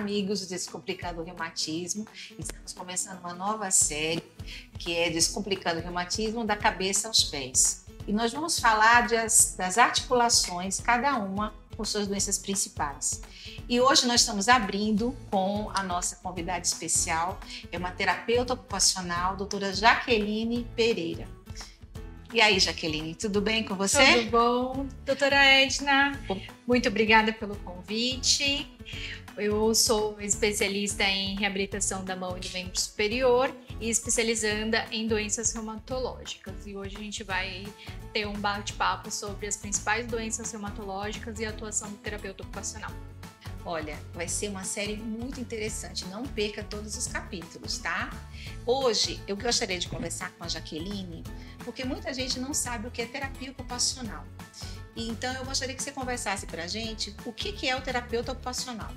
amigos do Descomplicando o Reumatismo. Estamos começando uma nova série que é Descomplicando o Reumatismo da cabeça aos pés. E nós vamos falar das articulações, cada uma com suas doenças principais. E hoje nós estamos abrindo com a nossa convidada especial, é uma terapeuta ocupacional, doutora Jaqueline Pereira. E aí, Jaqueline, tudo bem com você? Tudo bom. Doutora Edna, muito obrigada pelo convite. Eu sou especialista em reabilitação da mão e do membro superior e especializanda em doenças reumatológicas. E hoje a gente vai ter um bate-papo sobre as principais doenças reumatológicas e a atuação do terapeuta ocupacional. Olha, vai ser uma série muito interessante, não perca todos os capítulos, tá? Hoje eu gostaria de conversar com a Jaqueline, porque muita gente não sabe o que é terapia ocupacional. Então eu gostaria que você conversasse pra gente o que é o terapeuta ocupacional.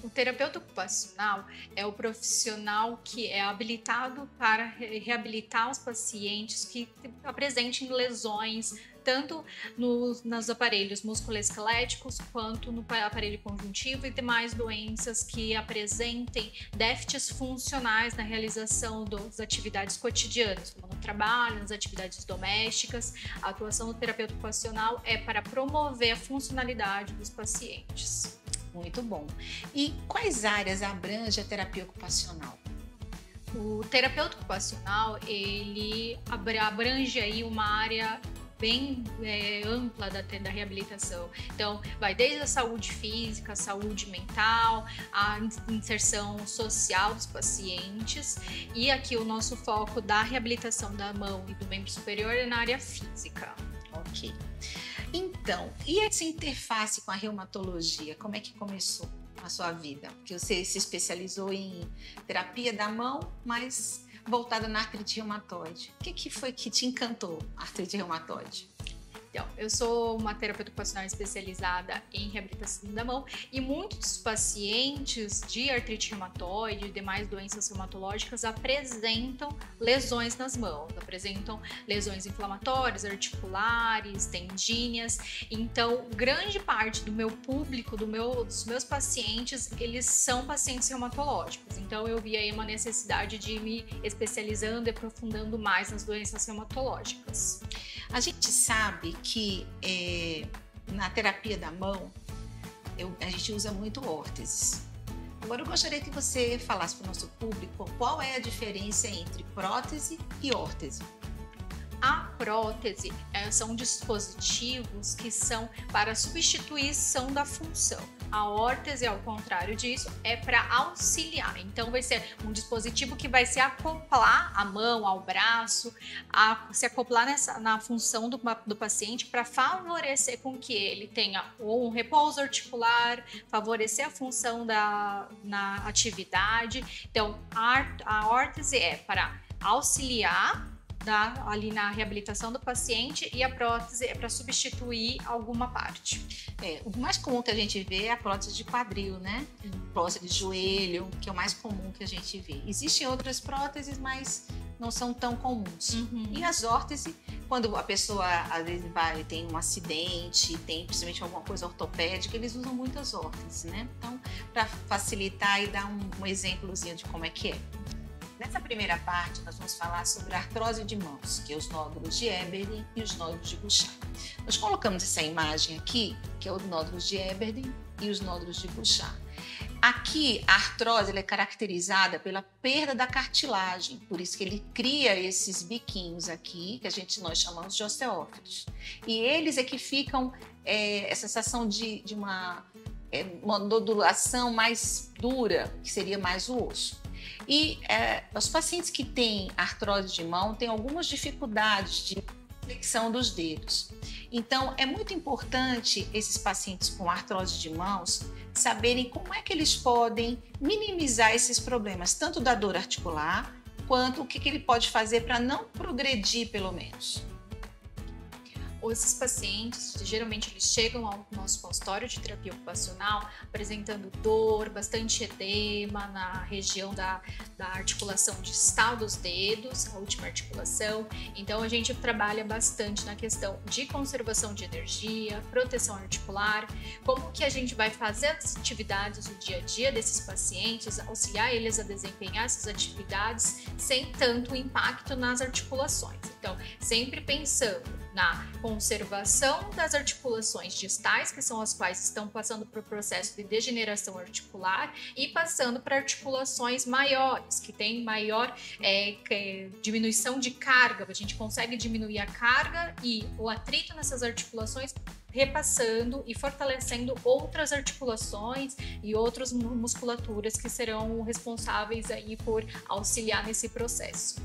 O terapeuta ocupacional é o profissional que é habilitado para reabilitar os pacientes que apresentem lesões tanto nos aparelhos musculoesqueléticos quanto no aparelho conjuntivo e demais doenças que apresentem déficits funcionais na realização das atividades cotidianas, como no trabalho, nas atividades domésticas. A atuação do terapeuta ocupacional é para promover a funcionalidade dos pacientes. Muito bom. E quais áreas abrange a terapia ocupacional? O terapeuta ocupacional, ele abrange aí uma área bem ampla da reabilitação. Então, vai desde a saúde física, a saúde mental, a inserção social dos pacientes. E aqui o nosso foco da reabilitação da mão e do membro superior é na área física. Ok. Então, e essa interface com a reumatologia, como é que começou a sua vida? Porque você se especializou em terapia da mão, mas voltada na artrite reumatoide. O que foi que te encantou, a artrite reumatoide? Então, eu sou uma terapeuta ocupacional especializada em reabilitação da mão e muitos pacientes de artrite reumatoide e demais doenças reumatológicas apresentam lesões nas mãos, apresentam lesões inflamatórias, articulares, tendíneas. Então, grande parte do meu público, dos meus pacientes, eles são pacientes reumatológicos. Então, eu vi aí uma necessidade de ir me especializando e aprofundando mais nas doenças reumatológicas. A gente sabe que na terapia da mão, a gente usa muito órteses. Agora eu gostaria que você falasse para o nosso público qual é a diferença entre prótese e órtese. A prótese são dispositivos que são para substituição da função. A órtese, ao contrário disso, é para auxiliar. Então, vai ser um dispositivo que vai se acoplar à mão, ao braço, se acoplar na função do paciente para favorecer com que ele tenha um repouso articular, favorecer a função na atividade. Então, a órtese é para auxiliar ali na reabilitação do paciente e a prótese é para substituir alguma parte. O mais comum que a gente vê é a prótese de quadril, né? Prótese de joelho, que é o mais comum que a gente vê. Existem outras próteses, mas não são tão comuns. E as órteses, quando a pessoa às vezes tem um acidente, tem principalmente alguma coisa ortopédica, eles usam muitas órteses, né? Então, para facilitar e dar um exemplozinho de como é que é. Nessa primeira parte, nós vamos falar sobre a artrose de mãos, que é os nódulos de Eberlin e os nódulos de Bouchard. Nós colocamos essa imagem aqui, que é os nódulos de Eberlin e os nódulos de Bouchard. Aqui, a artrose é caracterizada pela perda da cartilagem, por isso que ele cria esses biquinhos aqui, que nós chamamos de osteófilos. E eles é que ficam essa sensação de uma nodulação mais dura, que seria mais o osso. E os pacientes que têm artrose de mão têm algumas dificuldades de flexão dos dedos. Então, é muito importante esses pacientes com artrose de mãos saberem como é que eles podem minimizar esses problemas, tanto da dor articular, quanto o que ele pode fazer para não progredir, pelo menos. esses pacientes, geralmente eles chegam ao nosso consultório de terapia ocupacional apresentando dor, bastante edema na região da articulação distal dos dedos, a última articulação. Então a gente trabalha bastante na questão de conservação de energia, proteção articular, como que a gente vai fazer as atividades do dia a dia desses pacientes, auxiliar eles a desempenhar essas atividades sem tanto impacto nas articulações. Então, sempre pensando na conservação das articulações distais, que são as quais estão passando por processo de degeneração articular, e passando para articulações maiores, que têm maior diminuição de carga. A gente consegue diminuir a carga e o atrito nessas articulações, repassando e fortalecendo outras articulações e outras musculaturas que serão responsáveis aí por auxiliar nesse processo.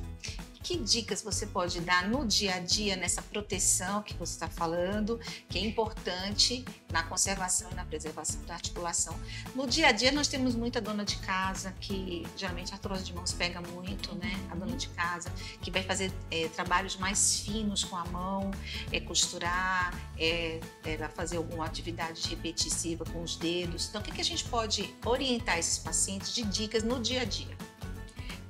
Que dicas você pode dar no dia a dia, nessa proteção que você está falando, que é importante na conservação e na preservação da articulação? No dia a dia nós temos muita dona de casa, que geralmente a artrose de mãos pega muito, né? A dona de casa que vai fazer trabalhos mais finos com a mão, costurar, vai fazer alguma atividade repetitiva com os dedos. Então, o que a gente pode orientar esses pacientes de dicas no dia a dia?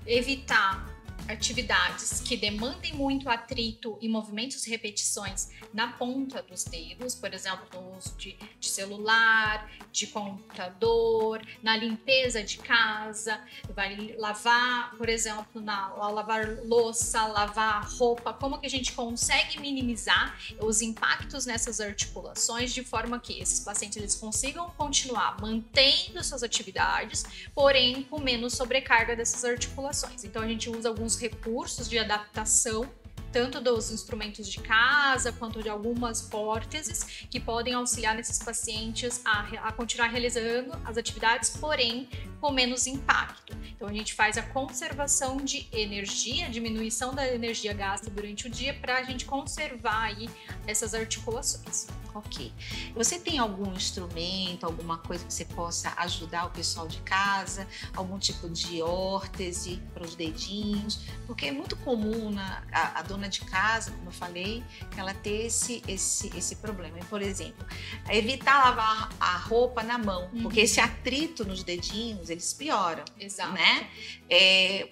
Evitar atividades que demandem muito atrito e movimentos e repetições na ponta dos dedos, por exemplo, no uso de celular, de computador, na limpeza de casa, vai lavar, por exemplo, ao lavar louça, lavar roupa, como que a gente consegue minimizar os impactos nessas articulações de forma que esses pacientes eles consigam continuar mantendo suas atividades, porém com menos sobrecarga dessas articulações. Então a gente usa alguns recursos de adaptação, tanto dos instrumentos de casa quanto de algumas próteses que podem auxiliar nesses pacientes a continuar realizando as atividades, porém com menos impacto. Então a gente faz a conservação de energia, diminuição da energia gasta durante o dia para a gente conservar aí essas articulações. Ok. Você tem algum instrumento, alguma coisa que você possa ajudar o pessoal de casa? Algum tipo de órtese para os dedinhos? Porque é muito comum a dona de casa, como eu falei, ela ter esse problema. Por exemplo, evitar lavar a roupa na mão, porque esse atrito nos dedinhos, eles pioram. Exato. Né?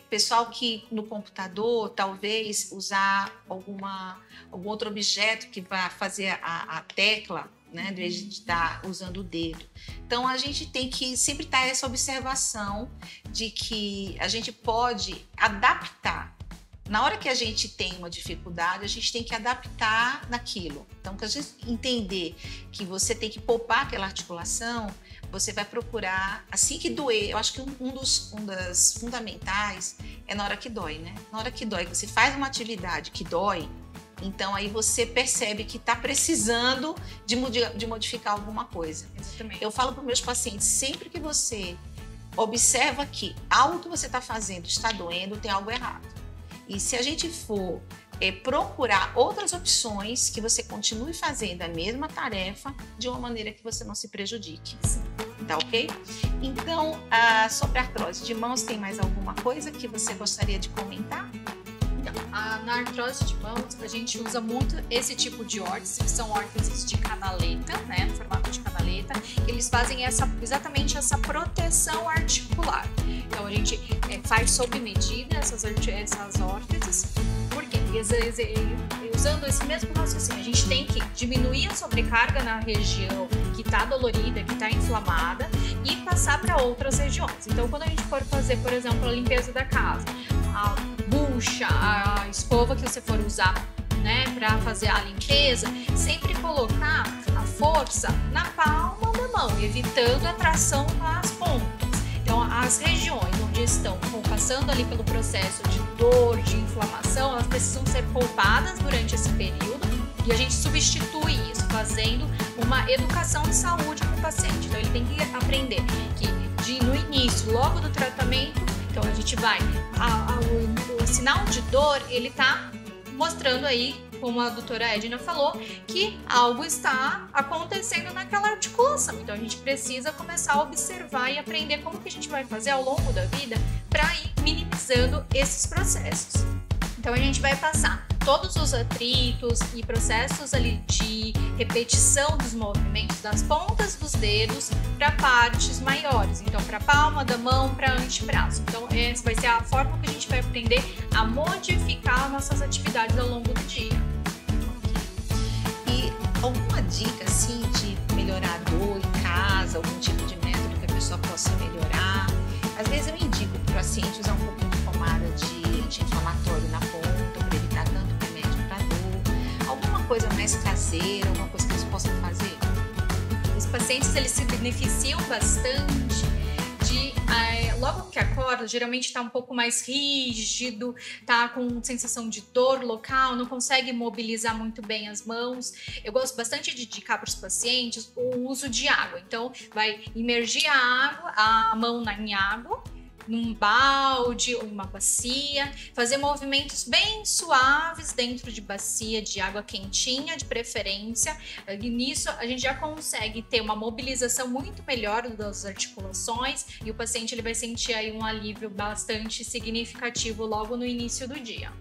Pessoal que no computador, talvez usar algum outro objeto que vai fazer a tecla, né, em vez de estar usando o dedo. Então a gente tem que sempre ter essa observação de que a gente pode adaptar. Na hora que a gente tem uma dificuldade, a gente tem que adaptar naquilo. Então, que a gente entender que você tem que poupar aquela articulação, você vai procurar, assim que doer, eu acho que um das fundamentais é na hora que dói, né? Na hora que dói, você faz uma atividade que dói, então aí você percebe que está precisando de modificar alguma coisa. Exatamente. Eu falo para os meus pacientes, sempre que você observa que algo que você está fazendo está doendo, tem algo errado. E se a gente for procurar outras opções que você continue fazendo a mesma tarefa de uma maneira que você não se prejudique. Tá ok? Então, sobre a artrose de mãos, tem mais alguma coisa que você gostaria de comentar? Na artrose de mãos, a gente usa muito esse tipo de órteses, que são órteses de canaleta, né, no formato de canaleta. Eles fazem exatamente essa proteção articular. Então, a gente faz sob medida essas órteses, porque usando esse mesmo raciocínio, a gente tem que diminuir a sobrecarga na região que está dolorida, que está inflamada, e passar para outras regiões. Então, quando a gente for fazer, por exemplo, a limpeza da casa, a bucha, a escova que você for usar, né, para fazer a limpeza, sempre colocar a força na palma da mão, evitando a tração nas pontas. Então, as regiões onde estão passando ali pelo processo de dor, de inflamação, elas precisam ser poupadas durante esse período, e a gente substitui isso fazendo uma educação de saúde para o paciente. Então, ele tem que aprender que no início, logo do tratamento, então a gente vai, o sinal de dor, ele tá mostrando aí, como a doutora Edna falou, que algo está acontecendo naquela articulação. Então a gente precisa começar a observar e aprender como que a gente vai fazer ao longo da vida para ir minimizando esses processos. Então a gente vai passar todos os atritos e processos ali de repetição dos movimentos das pontas dos dedos para partes maiores. Então, para a palma da mão, para antebraço. Então, essa vai ser a forma que a gente vai aprender a modificar nossas atividades ao longo do dia. E alguma dica, assim, de melhorar a dor em casa, algum tipo de método que a pessoa possa melhorar? Às vezes eu indico para o paciente usar um pouquinho de pomada de anti-inflamatório na ponta, para evitar tanto remédio para dor. Alguma coisa mais caseira, alguma coisa que eles possam fazer? Os pacientes, eles se beneficiam bastante de, logo que acorda, geralmente está um pouco mais rígido, tá com sensação de dor local, não consegue mobilizar muito bem as mãos. Eu gosto bastante de indicar para os pacientes o uso de água. Então, vai imergir a mão em água, num balde ou uma bacia, fazer movimentos bem suaves dentro de bacia de água quentinha, de preferência. E nisso a gente já consegue ter uma mobilização muito melhor das articulações e o paciente ele vai sentir aí um alívio bastante significativo logo no início do dia.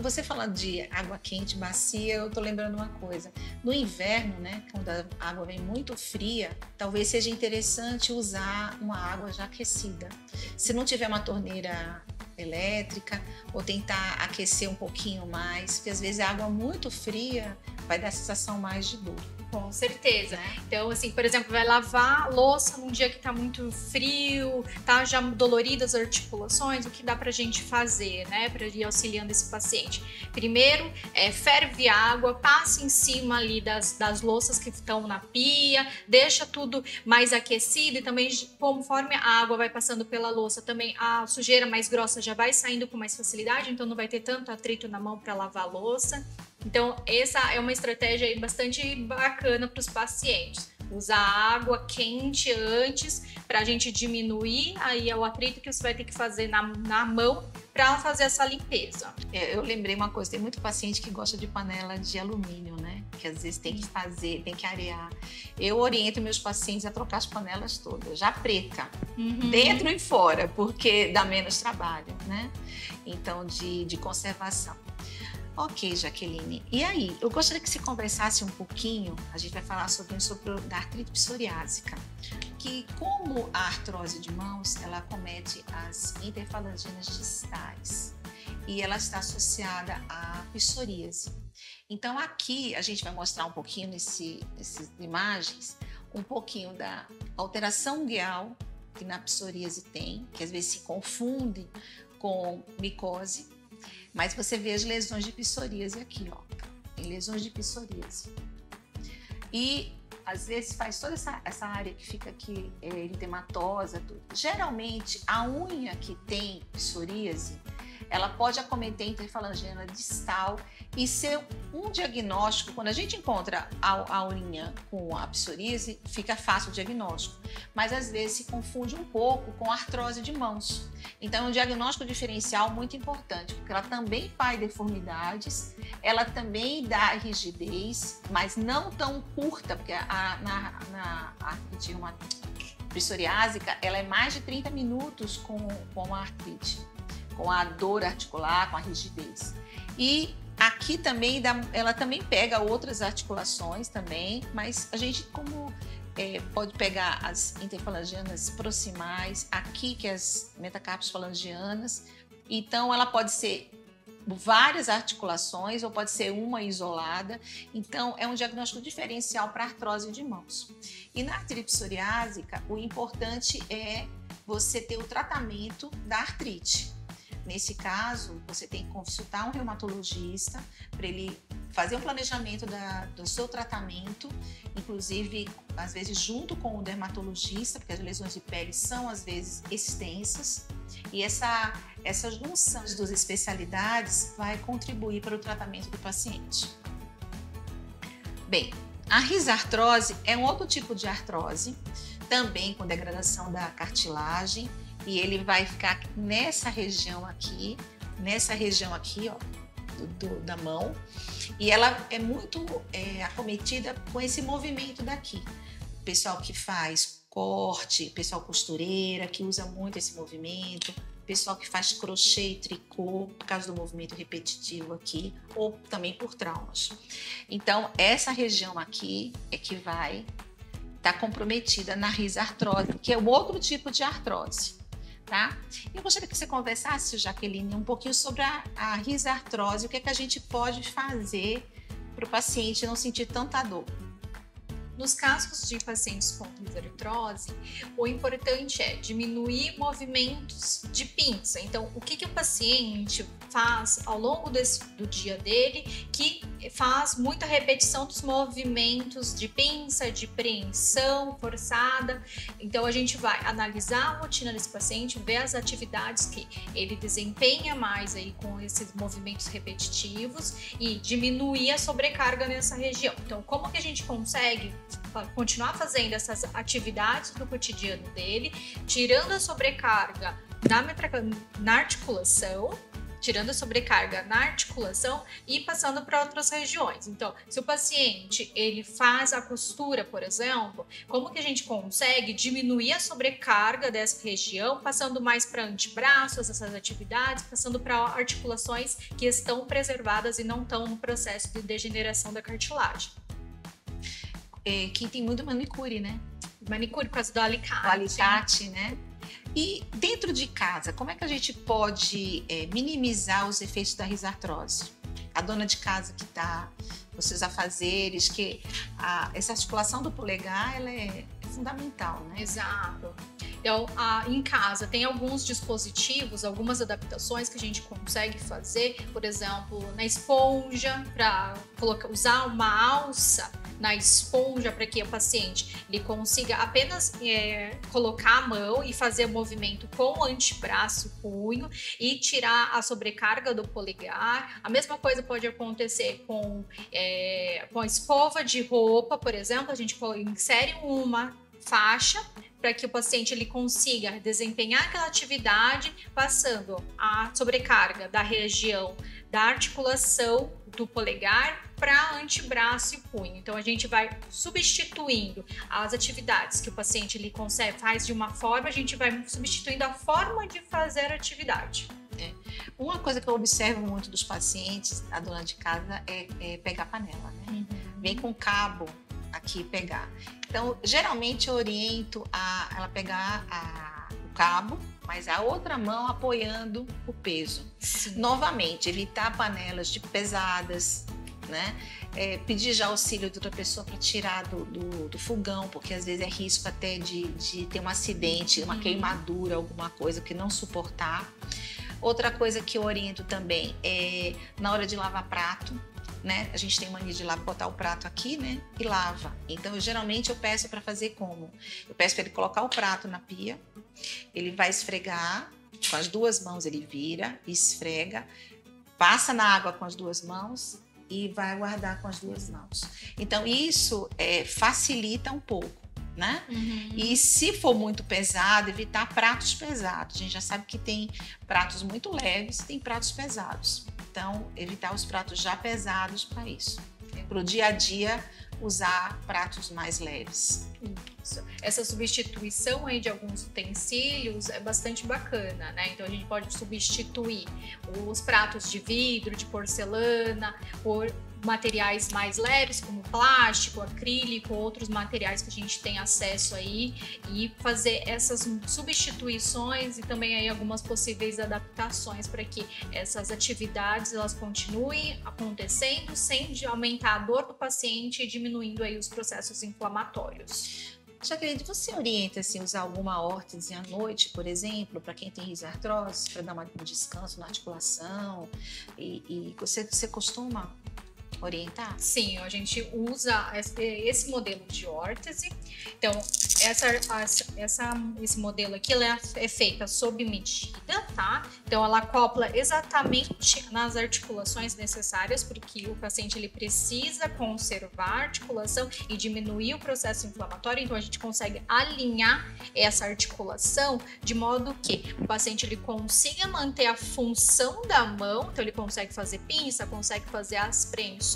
Você falando de água quente, bacia, eu tô lembrando uma coisa. No inverno, né, quando a água vem muito fria, talvez seja interessante usar uma água já aquecida. Se não tiver uma torneira elétrica, ou tentar aquecer um pouquinho mais, porque às vezes a água muito fria vai dar a sensação mais de dor. Com certeza. Então, assim, por exemplo, vai lavar louça num dia que tá muito frio, tá já doloridas as articulações, o que dá pra gente fazer, né, pra ir auxiliando esse paciente? Primeiro, ferve água, passa em cima ali das louças que estão na pia, deixa tudo mais aquecido e também, conforme a água vai passando pela louça, também a sujeira mais grossa já vai saindo com mais facilidade, então não vai ter tanto atrito na mão para lavar a louça. Então, essa é uma estratégia aí bastante bacana para os pacientes. Usar água quente antes para a gente diminuir aí o atrito que você vai ter que fazer na mão para fazer essa limpeza. Eu lembrei uma coisa, tem muito paciente que gosta de panela de alumínio, né? Que às vezes tem que fazer, tem que arear. Eu oriento meus pacientes a trocar as panelas todas, já preta, dentro e fora, porque dá menos trabalho, né? Então, de conservação. Ok, Jaqueline. E aí, eu gostaria que você conversasse um pouquinho, a gente vai falar sobre a artrite psoriásica, que como a artrose de mãos, ela acomete as interfalanginas distais e ela está associada à psoríase. Então aqui a gente vai mostrar um pouquinho nessas imagens, um pouquinho da alteração guial que na psoríase tem, que às vezes se confunde com micose. Mas você vê as lesões de psoríase aqui, ó. Tem lesões de psoríase. E às vezes faz toda essa área que fica aqui eritematosa, tudo. Geralmente a unha que tem psoríase, ela pode acometer a interfalangina distal e ser um diagnóstico. Quando a gente encontra a unha com a psoríase, fica fácil o diagnóstico. Mas às vezes se confunde um pouco com a artrose de mãos. Então é um diagnóstico diferencial muito importante, porque ela também faz deformidades, ela também dá rigidez, mas não tão curta, porque na artrite psoriásica, ela é mais de 30 minutos com a artrite, com a dor articular, com a rigidez. E aqui também ela também pega outras articulações também, mas a gente pode pegar as interfalangianas proximais, aqui que é as metacarpos falangianas. Então ela pode ser várias articulações ou pode ser uma isolada. Então é um diagnóstico diferencial para artrose de mãos. E na artrite psoriásica, o importante é você ter o tratamento da artrite. Nesse caso, você tem que consultar um reumatologista para ele fazer um planejamento do seu tratamento, inclusive, às vezes, junto com o dermatologista, porque as lesões de pele são, às vezes, extensas. E essa junção das duas especialidades vai contribuir para o tratamento do paciente. Bem, a risartrose é um outro tipo de artrose, também com degradação da cartilagem, e ele vai ficar nessa região aqui, ó, da mão, e ela é muito acometida com esse movimento daqui. O pessoal que faz corte, pessoal costureira, que usa muito esse movimento, pessoal que faz crochê e tricô, por causa do movimento repetitivo aqui, ou também por traumas. Então, essa região aqui é que vai estar comprometida na risartrose, que é um outro tipo de artrose, tá? Eu gostaria que você conversasse, Jaqueline, um pouquinho sobre a risartrose, o que é que a gente pode fazer para o paciente não sentir tanta dor. Nos casos de pacientes com risartrose, o importante é diminuir movimentos de pinça. Então, o que o paciente faz ao longo do dia dele que faz muita repetição dos movimentos de pinça, de preensão forçada. Então, a gente vai analisar a rotina desse paciente, ver as atividades que ele desempenha mais aí com esses movimentos repetitivos e diminuir a sobrecarga nessa região. Então, como que a gente consegue continuar fazendo essas atividades do cotidiano dele, tirando a sobrecarga na articulação, e passando para outras regiões. Então, se o paciente ele faz a costura, por exemplo, como que a gente consegue diminuir a sobrecarga dessa região, passando mais para antebraços, essas atividades, passando para articulações que estão preservadas e não estão no processo de degeneração da cartilagem. Que tem muito manicure, né? Manicure por causa do alicate. O alicate, né? E dentro de casa, como é que a gente pode minimizar os efeitos da risartrose? A dona de casa que está com seus afazeres, que essa articulação do polegar ela é fundamental, né? Exato. Então, em casa, tem alguns dispositivos, algumas adaptações que a gente consegue fazer, por exemplo, na esponja, para usar uma alça na esponja para que o paciente ele consiga apenas colocar a mão e fazer o movimento com o antebraço, punho e tirar a sobrecarga do polegar. A mesma coisa pode acontecer com a escova de roupa, por exemplo, a gente insere uma faixa para que o paciente ele consiga desempenhar aquela atividade, passando a sobrecarga da região da articulação do polegar para antebraço e punho. Então a gente vai substituindo as atividades que o paciente ele faz de uma forma, a gente vai substituindo a forma de fazer a atividade. Uma coisa que eu observo muito dos pacientes, a dona de casa, é pegar a panela, né? Uhum. Vem com cabo aqui pegar. Então, geralmente eu oriento ela pegar o cabo, mas a outra mão apoiando o peso. Sim. Novamente, evitar panelas pesadas, né? Pedir já auxílio de outra pessoa para tirar do fogão, porque às vezes é risco até de ter um acidente, uma queimadura, alguma coisa que não suportar. Outra coisa que eu oriento também é na hora de lavar prato, né? A gente tem mania de botar o prato aqui, né? E lava. Então, geralmente eu peço para fazer como? Eu peço para ele colocar o prato na pia, ele vai esfregar com as duas mãos, ele vira, esfrega, passa na água com as duas mãos e vai guardar com as duas mãos. Então, isso facilita um pouco, né? Uhum. E se for muito pesado, evitar pratos pesados. A gente já sabe que tem pratos muito leves, tem pratos pesados. Então, evitar os pratos já pesados para isso. Para o dia a dia, usar pratos mais leves. Isso. Essa substituição aí de alguns utensílios é bastante bacana, né? Então, a gente pode substituir os pratos de vidro, de porcelana, por materiais mais leves, como plástico, acrílico, outros materiais que a gente tem acesso aí, e fazer essas substituições e também aí algumas possíveis adaptações para que essas atividades elas continuem acontecendo sem aumentar a dor do paciente e diminuindo aí os processos inflamatórios. Jaqueline, você orienta assim, usar alguma órtese à noite, por exemplo, para quem tem risartrose, para dar um descanso na articulação? E você costuma orientar? Sim, a gente usa esse modelo de órtese. Então, esse modelo aqui ela é feita sob medida, tá? Então, ela acopla exatamente nas articulações necessárias, porque o paciente ele precisa conservar a articulação e diminuir o processo inflamatório. Então, a gente consegue alinhar essa articulação de modo que o paciente ele consiga manter a função da mão. Então, ele consegue fazer pinça, consegue fazer as preensões,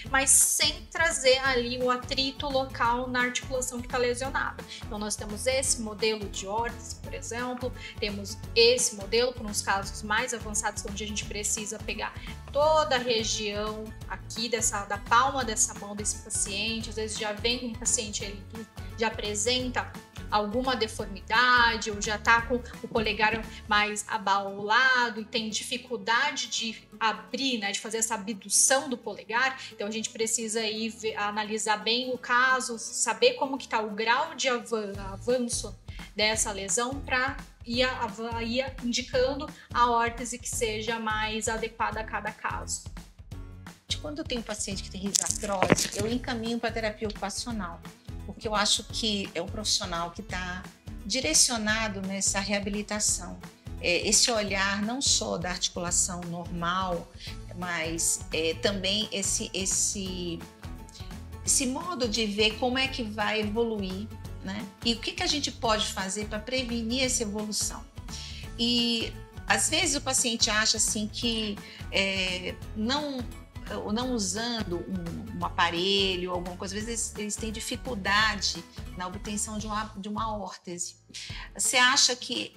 mas sem trazer ali o atrito local na articulação que está lesionada. adequada. Então, nós temos esse modelo de órtese, por exemplo, temos esse modelo para uns casos mais avançados, onde a gente precisa pegar toda a região aqui da palma dessa mão desse paciente. Às vezes já vem com um paciente ele que já apresenta alguma deformidade ou já está com o polegar mais abaulado e tem dificuldade de abrir, né, de fazer essa abdução do polegar. Então a gente precisa aí analisar bem o caso, saber como que está o grau de avanço dessa lesão para ir indicando a órtese que seja mais adequada a cada caso. Quando eu tenho um paciente que tem risartrose, eu encaminho para terapia ocupacional, porque eu acho que é um profissional que está direcionado nessa reabilitação. Esse olhar não só da articulação normal, mas também esse modo de ver como é que vai evoluir, né? E o que a gente pode fazer para prevenir essa evolução. E às vezes o paciente acha assim que não usando um aparelho, alguma coisa, às vezes eles têm dificuldade na obtenção de uma órtese. Você acha que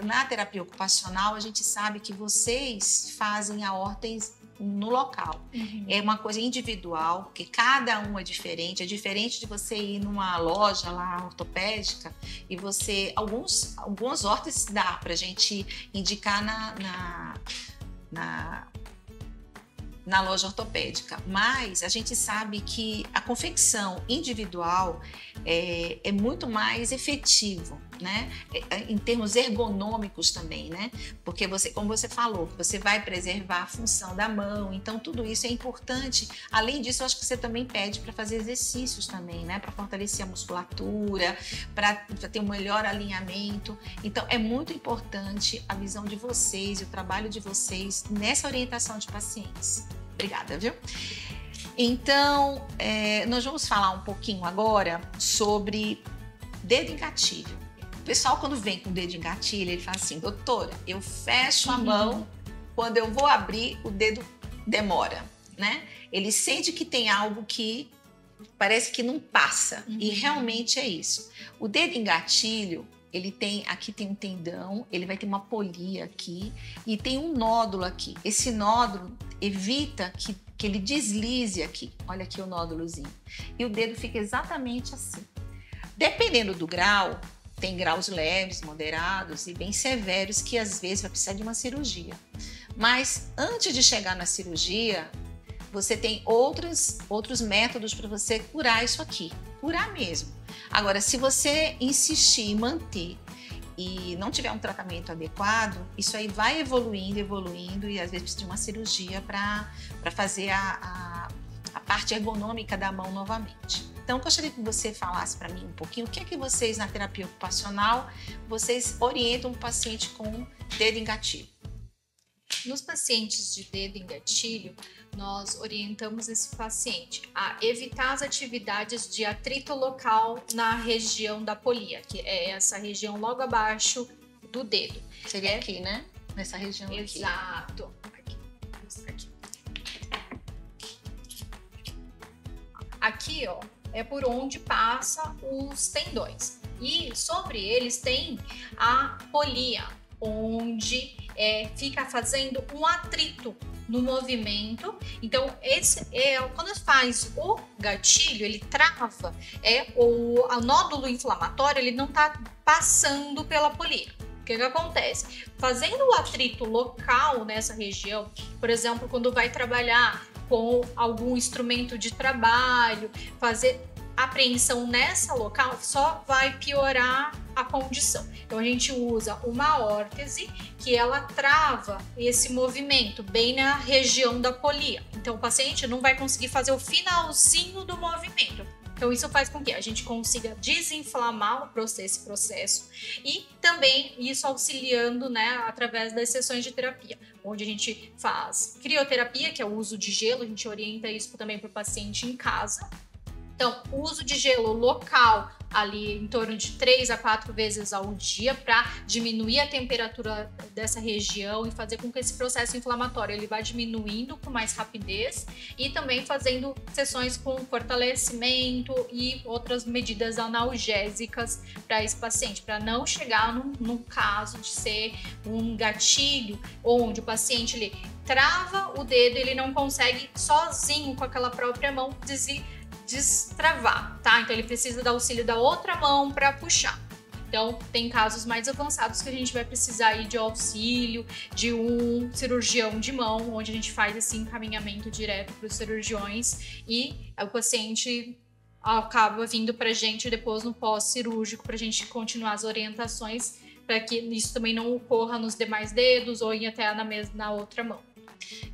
na terapia ocupacional a gente sabe que vocês fazem a órtese no local. Uhum. É uma coisa individual, porque cada um é diferente de você ir numa loja lá ortopédica e você, algumas órteses dá pra gente indicar na loja ortopédica, mas a gente sabe que a confecção individual é muito mais efetivo, né? Em termos ergonômicos também, né? Porque você, como você falou, você vai preservar a função da mão, então tudo isso é importante. Além disso, eu acho que você também pede para fazer exercícios também, né? Para fortalecer a musculatura, para ter um melhor alinhamento. Então, é muito importante a visão de vocês e o trabalho de vocês nessa orientação de pacientes. Obrigada, viu? Então, nós vamos falar um pouquinho agora sobre dedo em gatilho. O pessoal, quando vem com o dedo em gatilho, ele fala assim: doutora, eu fecho a mão, quando eu vou abrir, o dedo demora, né? Ele sente que tem algo que parece que não passa, e realmente é isso. O dedo em gatilho, aqui tem um tendão, ele vai ter uma polia aqui e tem um nódulo aqui. Esse nódulo evita que ele deslize aqui. Olha aqui o nódulozinho. E o dedo fica exatamente assim. Dependendo do grau, tem graus leves, moderados e bem severos que às vezes vai precisar de uma cirurgia. Mas antes de chegar na cirurgia, você tem outros métodos para você curar isso aqui. Curar mesmo. Agora, se você insistir em manter e não tiver um tratamento adequado, isso aí vai evoluindo e às vezes precisa de uma cirurgia para fazer a parte ergonômica da mão novamente. Então, eu gostaria que você falasse para mim um pouquinho o que é que vocês, na terapia ocupacional, vocês orientam o paciente com dedo em gatilho. Nos pacientes de dedo em gatilho, nós orientamos esse paciente a evitar as atividades de atrito local na região da polia, que é essa região logo abaixo do dedo. Seria aqui, né? Nessa região aqui. Exato. Aqui. Aqui, ó, é por onde passa os tendões. E sobre eles tem a polia, onde fica fazendo um atrito no movimento. Então, quando faz o gatilho, ele trava, o nódulo inflamatório, ele não está passando pela polia. O que acontece? Fazendo o atrito local nessa região, por exemplo, quando vai trabalhar com algum instrumento de trabalho, fazer apreensão nessa local, só vai piorar a condição. Então a gente usa uma órtese que ela trava esse movimento bem na região da polia. Então o paciente não vai conseguir fazer o finalzinho do movimento. Então isso faz com que a gente consiga desinflamar esse processo e também isso auxiliando, né, através das sessões de terapia, onde a gente faz crioterapia, que é o uso de gelo, a gente orienta isso também para o paciente em casa. Então, o uso de gelo local, ali em torno de 3 a 4 vezes ao dia, para diminuir a temperatura dessa região e fazer com que esse processo inflamatório ele vá diminuindo com mais rapidez, e também fazendo sessões com fortalecimento e outras medidas analgésicas para esse paciente, para não chegar no caso de ser um gatilho onde o paciente ele trava o dedo, ele não consegue sozinho com aquela própria mão destravar, tá? Então ele precisa do auxílio da outra mão para puxar. Então tem casos mais avançados que a gente vai precisar aí de auxílio de um cirurgião de mão, onde a gente faz esse encaminhamento direto para os cirurgiões e o paciente acaba vindo para a gente depois no pós-cirúrgico para a gente continuar as orientações para que isso também não ocorra nos demais dedos ou até na outra mão.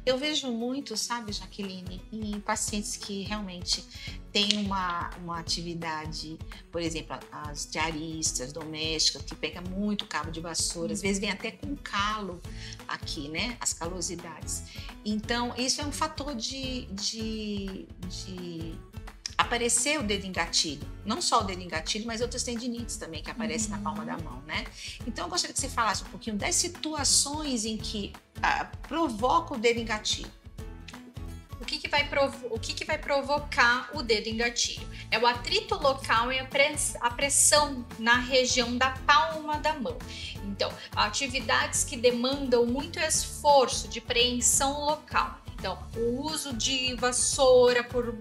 Eu vejo muito, sabe, Jaqueline, em pacientes que realmente têm uma atividade, por exemplo, as diaristas domésticas, que pega muito cabo de vassoura, às vezes vem até com calo aqui, né, as calosidades. Então, isso é um fator de aparecer o dedo em gatilho, não só o dedo em gatilho, mas outras tendinites também que aparecem na palma da mão, né? Então eu gostaria que você falasse um pouquinho das situações em que provoca o dedo em gatilho. O que vai provocar o dedo em gatilho? É o atrito local e a pressão na região da palma da mão. Então, atividades que demandam muito esforço de preensão local. Então, o uso de vassoura por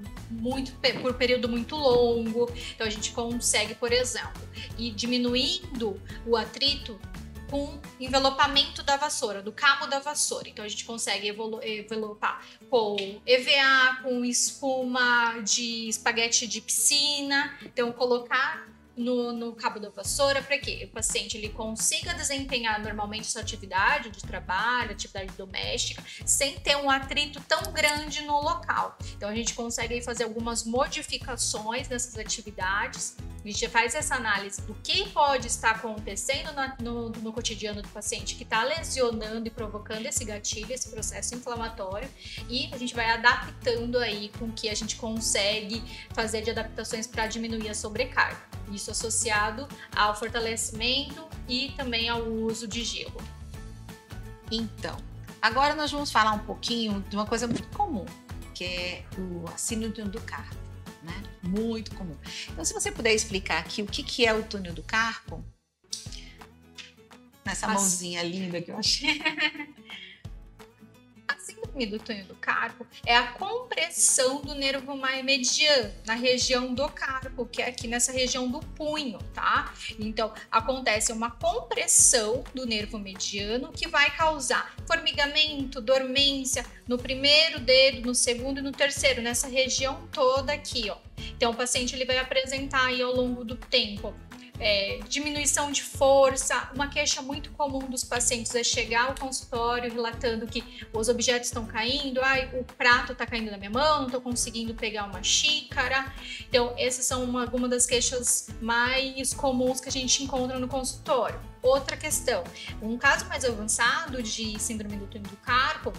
período muito longo. Então, a gente consegue, por exemplo, ir diminuindo o atrito com envelopamento da vassoura, do cabo da vassoura. Então, a gente consegue envelopar com EVA, com espuma de espaguete de piscina. Então, colocar no cabo da vassoura para que o paciente ele consiga desempenhar normalmente sua atividade de trabalho, atividade doméstica, sem ter um atrito tão grande no local. Então a gente consegue fazer algumas modificações nessas atividades. A gente faz essa análise do que pode estar acontecendo no cotidiano do paciente que está lesionando e provocando esse gatilho, esse processo inflamatório, e a gente vai adaptando aí com que a gente consegue fazer de adaptações para diminuir a sobrecarga. Isso associado ao fortalecimento e também ao uso de gelo. Então, agora nós vamos falar um pouquinho de uma coisa muito comum, que é a síndrome do carpo, né? Muito comum. Então, se você puder explicar aqui o que é o túnel do carpo, nessa mãozinha linda que eu achei. A síndrome do túnel do carpo é a compressão do nervo mediano na região do carpo, que é aqui nessa região do punho, tá? Então, acontece uma compressão do nervo mediano que vai causar formigamento, dormência no primeiro dedo, no segundo e no terceiro, nessa região toda aqui, ó. Então, o paciente ele vai apresentar aí ao longo do tempo diminuição de força. Uma queixa muito comum dos pacientes é chegar ao consultório relatando que os objetos estão caindo, o prato está caindo na minha mão, não estou conseguindo pegar uma xícara. Então, essas são algumas das queixas mais comuns que a gente encontra no consultório. Outra questão, um caso mais avançado de síndrome do túnel do carpo,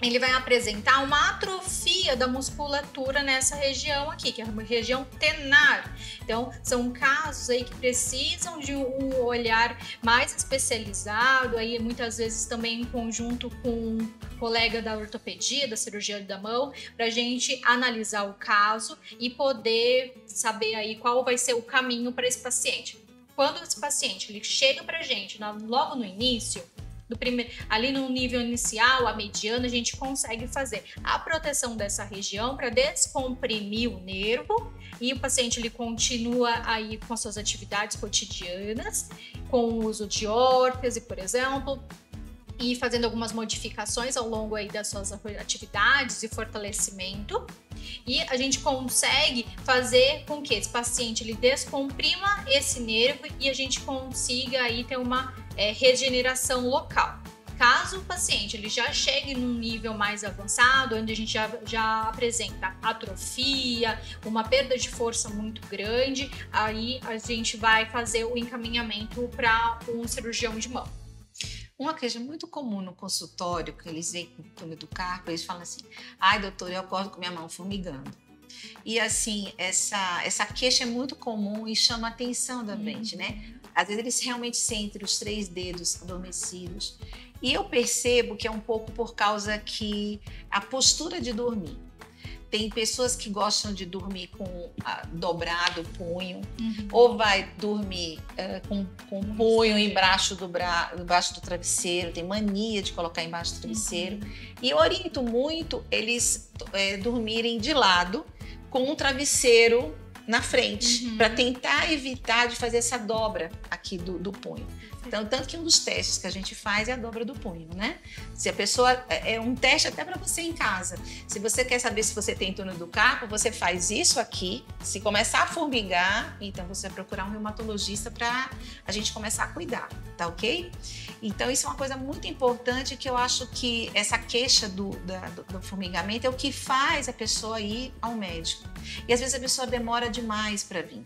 ele vai apresentar uma atrofia da musculatura nessa região aqui, que é a região tenar. Então, são casos aí que precisam de um olhar mais especializado, aí muitas vezes também em conjunto com um colega da ortopedia, da cirurgia da mão, para a gente analisar o caso e poder saber aí qual vai ser o caminho para esse paciente. Quando esse paciente ele chega para a gente logo no início, ali no nível inicial, a mediana, a gente consegue fazer a proteção dessa região para descomprimir o nervo e o paciente ele continua aí com as suas atividades cotidianas, com o uso de órtese, por exemplo, e fazendo algumas modificações ao longo aí das suas atividades e fortalecimento. E a gente consegue fazer com que esse paciente ele descomprima esse nervo e a gente consiga aí ter uma regeneração local. Caso o paciente ele já chegue num nível mais avançado, onde a gente já apresenta atrofia, uma perda de força muito grande, aí a gente vai fazer o encaminhamento para um cirurgião de mão. Uma queixa muito comum no consultório, que eles veem com o túnel do carpo, eles falam assim: doutor, eu acordo com minha mão formigando. E assim, essa queixa é muito comum e chama a atenção da gente, né? Às vezes eles realmente sentem os 3 dedos adormecidos. E eu percebo que é um pouco por causa que a postura de dormir. Tem pessoas que gostam de dormir com dobrado o punho, ou vai dormir com o punho embaixo do travesseiro, tem mania de colocar embaixo do travesseiro. E eu oriento muito eles dormirem de lado com um travesseiro na frente, para tentar evitar de fazer essa dobra aqui do punho. Então, tanto que um dos testes que a gente faz é a dobra do punho, né? Se a pessoa... É um teste até para você em casa. Se você quer saber se você tem túnel do carpo, você faz isso aqui. Se começar a formigar, então você vai procurar um reumatologista para a gente começar a cuidar, tá ok? Então, isso é uma coisa muito importante que eu acho que essa queixa do formigamento é o que faz a pessoa ir ao médico. E às vezes a pessoa demora demais para vir.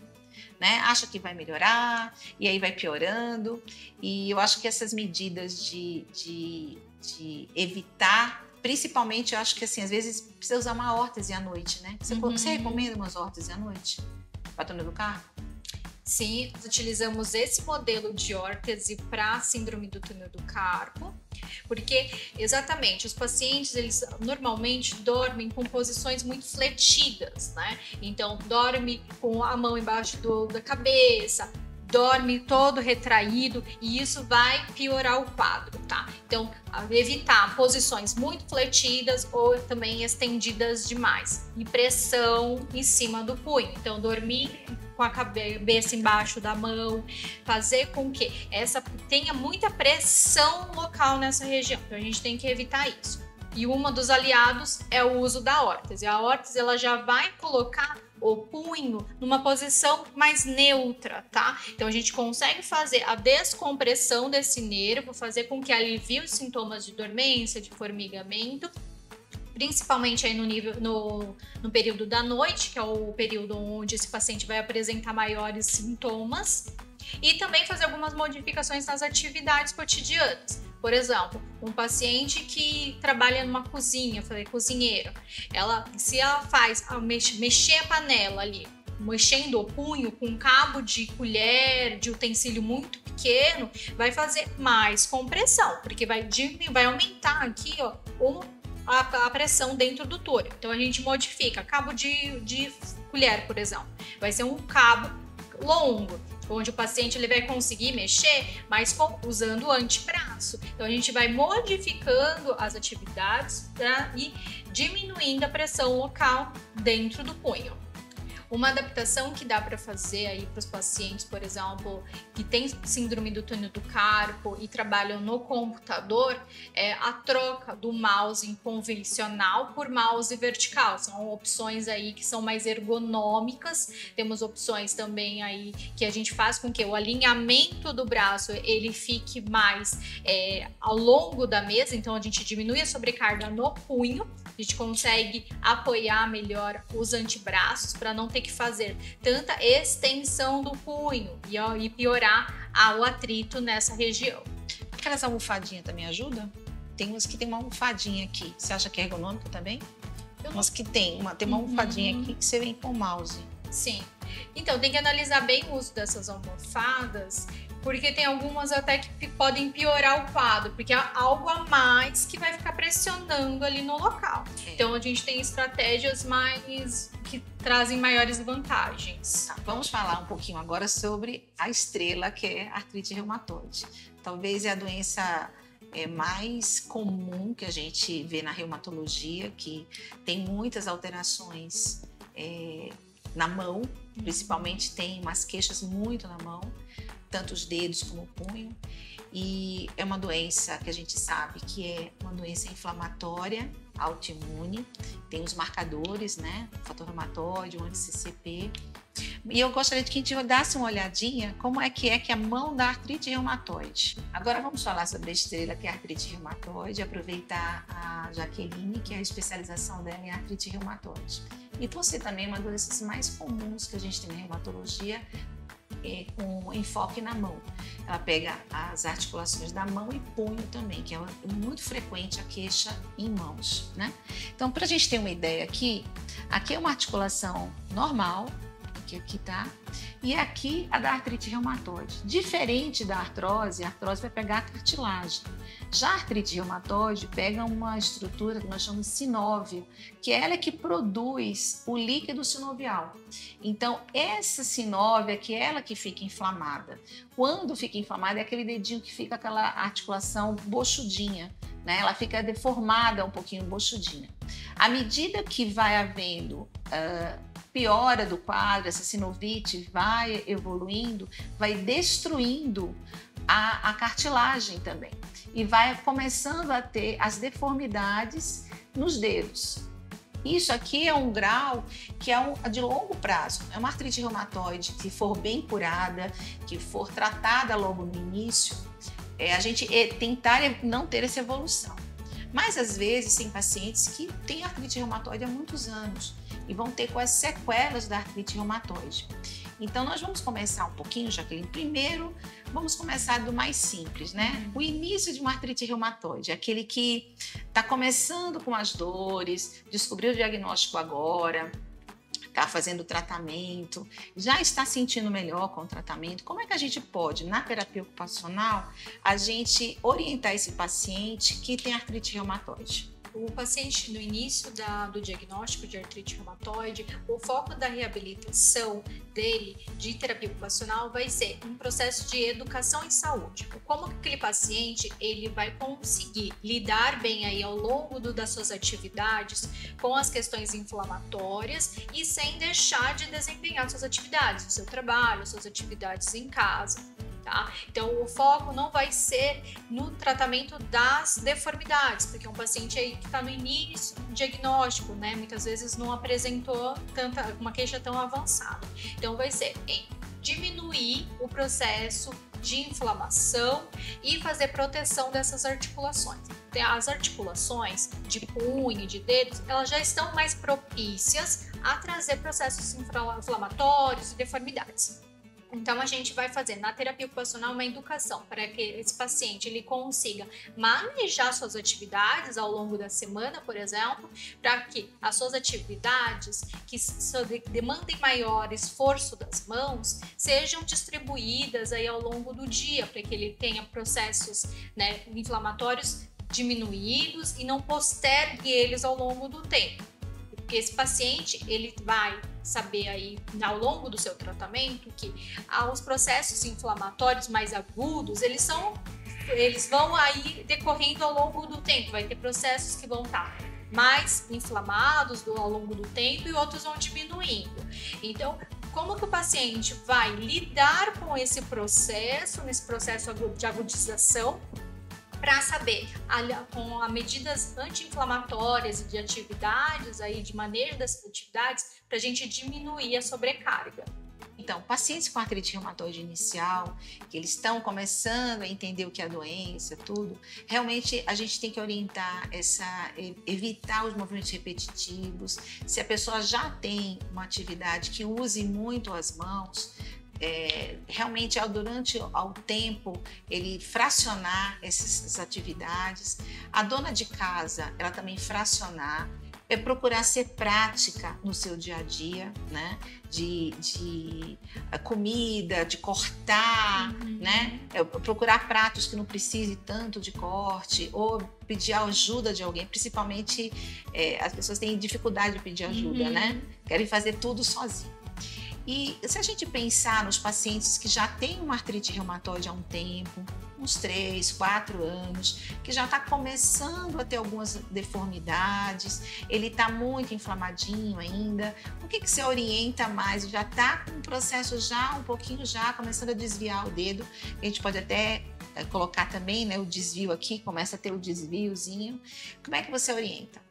Né? Acha que vai melhorar e aí vai piorando, e eu acho que essas medidas de evitar, principalmente eu acho que assim, às vezes precisa usar uma órtese à noite, né? Você recomenda umas órtese à noite para túnel do carpo? Sim, nós utilizamos esse modelo de órtese para síndrome do túnel do carpo, porque exatamente os pacientes eles normalmente dormem com posições muito fletidas, né? Então dorme com a mão embaixo da cabeça, dorme todo retraído e isso vai piorar o quadro, tá? Então evitar posições muito fletidas ou também estendidas demais e pressão em cima do punho. Então dormir com a cabeça embaixo da mão, fazer com que tenha muita pressão local nessa região. Então a gente tem que evitar isso. E um dos aliados é o uso da órtese. A órtese ela já vai colocar o punho numa posição mais neutra, tá? Então a gente consegue fazer a descompressão desse nervo, fazer com que alivie os sintomas de dormência, de formigamento, principalmente aí no período da noite, que é o período onde esse paciente vai apresentar maiores sintomas, e também fazer algumas modificações nas atividades cotidianas. Por exemplo, um paciente que trabalha numa cozinha, eu falei cozinheiro, se ela faz mexer a panela ali, mexendo o punho com um cabo de colher, de utensílio muito pequeno, vai fazer mais compressão, porque vai aumentar aqui, ó, a pressão dentro do tórax. Então a gente modifica cabo de colher, por exemplo. Vai ser um cabo longo, onde o paciente ele vai conseguir mexer, mas usando o antebraço. Então a gente vai modificando as atividades e diminuindo a pressão local dentro do punho. Uma adaptação que dá para fazer aí para os pacientes, por exemplo, que tem síndrome do túnel do carpo e trabalham no computador, é a troca do mouse convencional por mouse vertical. São opções aí que são mais ergonômicas. Temos opções também aí que a gente faz com que o alinhamento do braço ele fique mais ao longo da mesa. Então a gente diminui a sobrecarga no punho. A gente consegue apoiar melhor os antebraços para não ter que fazer tanta extensão do punho e piorar o atrito nessa região. Aquelas almofadinhas também ajudam? Tem umas que tem uma almofadinha aqui. Você acha que é ergonômico também? Umas que tem uma almofadinha aqui que você vem com o mouse. Sim. Então, tem que analisar bem o uso dessas almofadas, porque tem algumas até que podem piorar o quadro, porque é algo a mais que vai ficar pressionando ali no local. Então, a gente tem estratégias que trazem maiores vantagens. Tá, vamos falar um pouquinho agora sobre a estrela, que é a artrite reumatoide. Talvez é a doença mais comum que a gente vê na reumatologia, que tem muitas alterações na mão, principalmente tem umas queixas muito na mão, tanto os dedos como o punho, e é uma doença que a gente sabe que é uma doença inflamatória, autoimune, tem os marcadores, né, o fator reumatoide, o anti-CCP, e eu gostaria de que a gente desse uma olhadinha como é que a mão da artrite reumatoide. Agora vamos falar sobre a estrela, que é a artrite reumatoide, aproveitar a Jaqueline, que é a especialização dela em artrite reumatoide. E por ser também uma das doenças mais comuns que a gente tem na reumatologia, com enfoque na mão. Ela pega as articulações da mão e punho também, que é muito frequente a queixa em mãos, né? Então, para a gente ter uma ideia aqui, Aqui é uma articulação normal, aqui tá, e aqui a da artrite reumatoide. Diferente da artrose, a artrose vai pegar a cartilagem. Já a artrite reumatoide pega uma estrutura que nós chamamos de sinóvio, que é ela que produz o líquido sinovial. Então, essa sinóvia que é ela que fica inflamada. Quando fica inflamada, é aquele dedinho que fica aquela articulação bochudinha, né? Ela fica deformada um pouquinho, bochudinha. À medida que vai havendo piora do quadro, essa sinovite vai evoluindo, vai destruindo a cartilagem também e vai começando a ter as deformidades nos dedos. Isso aqui é um grau que é de longo prazo. É uma artrite reumatoide que for bem curada, que for tratada logo no início, a gente tentar não ter essa evolução. Mas às vezes tem pacientes que têm artrite reumatoide há muitos anos e vão ter com as sequelas da artrite reumatoide. Então nós vamos começar um pouquinho, Jaqueline. Primeiro, vamos começar do mais simples, né? O início de uma artrite reumatoide, aquele que está começando com as dores, descobriu o diagnóstico agora, está fazendo tratamento, já está sentindo melhor com o tratamento. Como é que a gente pode, na terapia ocupacional, a gente orientar esse paciente que tem artrite reumatoide? O paciente, no início do diagnóstico de artrite reumatoide, o foco da reabilitação dele de terapia ocupacional vai ser um processo de educação em saúde. Como que aquele paciente ele vai conseguir lidar bem aí ao longo das suas atividades com as questões inflamatórias e sem deixar de desempenhar suas atividades, o seu trabalho, suas atividades em casa. Tá? Então, o foco não vai ser no tratamento das deformidades, porque um paciente aí que está no início do diagnóstico, né, muitas vezes não apresentou uma queixa tão avançada. Então, vai ser em diminuir o processo de inflamação e fazer proteção dessas articulações. As articulações de punho e de dedos, elas já estão mais propícias a trazer processos inflamatórios e deformidades. Então, a gente vai fazer na terapia ocupacional uma educação para que esse paciente ele consiga manejar suas atividades ao longo da semana, por exemplo, para que as suas atividades que demandem maior esforço das mãos sejam distribuídas aí ao longo do dia, para que ele tenha processos, né, inflamatórios diminuídos e não postergue eles ao longo do tempo. Porque esse paciente, ele vai saber aí, ao longo do seu tratamento, que os processos inflamatórios mais agudos, eles vão aí decorrendo ao longo do tempo. Vai ter processos que vão estar mais inflamados ao longo do tempo e outros vão diminuindo. Então, como que o paciente vai lidar com esse processo, nesse processo de agudização, para saber, com as medidas anti-inflamatórias e de atividades, aí, de manejo dessas atividades, para a gente diminuir a sobrecarga. Então, pacientes com artrite reumatoide inicial, que eles estão começando a entender o que é a doença, tudo, realmente a gente tem que orientar evitar os movimentos repetitivos. Se a pessoa já tem uma atividade que use muito as mãos, realmente durante o tempo ele fracionar essas atividades. A dona de casa, ela também fracionar, procurar ser prática no seu dia a dia, né? De comida, de cortar, né? Procurar pratos que não precise tanto de corte, ou pedir a ajuda de alguém, principalmente as pessoas têm dificuldade de pedir ajuda, né? Querem fazer tudo sozinho. E se a gente pensar nos pacientes que já têm uma artrite reumatoide há um tempo, uns 3, 4 anos, que já está começando a ter algumas deformidades, ele está muito inflamadinho ainda, o que você orienta mais? Já está com um processo já um pouquinho já começando a desviar o dedo, a gente pode até colocar também, né, o desvio aqui, começa a ter o desviozinho. Como é que você orienta?